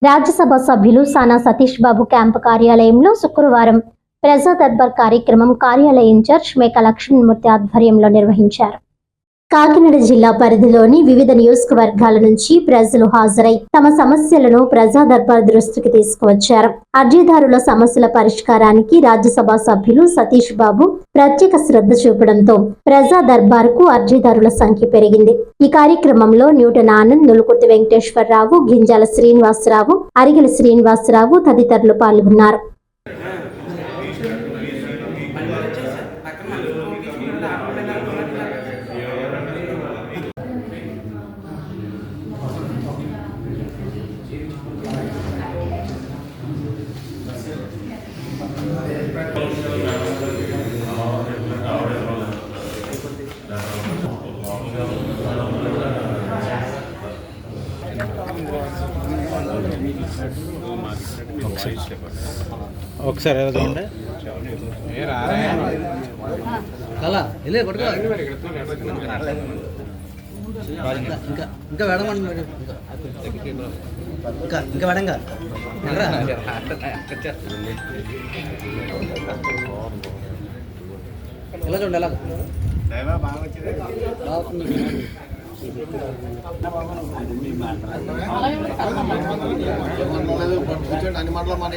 రాజ్యసభ సభ్యులు సానా సతీష్ బాబు క్యాంపు కార్యాలయంలో శుక్రవారం ప్రజా దర్బార్ కార్యక్రమం కార్యాలయ ఇన్ఛార్జ్ మేక లక్ష్మణమూర్తి ఆధ్వర్యంలో నిర్వహించారు. కాకినాడ జిల్లా పరిధిలోని వివిధ నియోజకవర్గాల నుంచి ప్రజలు హాజరై తమ సమస్యలను ప్రజా దర్బార్ దృష్టికి తీసుకువచ్చారు. అర్జీదారుల సమస్యల పరిష్కారానికి రాజ్యసభ సభ్యులు సతీష్ బాబు ప్రత్యేక శ్రద్ధ చూపడంతో ప్రజా దర్బార్ కు అర్జీదారుల సంఖ్య పెరిగింది. ఈ కార్యక్రమంలో న్యూటన్ ఆనంద్, నులుకుర్తి వెంకటేశ్వరరావు, గింజాల శ్రీనివాసరావు, అరిగెల శ్రీనివాసరావు తదితరులు పాల్గొన్నారు. ఒకసారి చూడండి. ఇంకా వేడమండి ఇంకా వేడంగా ఎలా చూడండి ఎలా అన్ని మాటలు మాట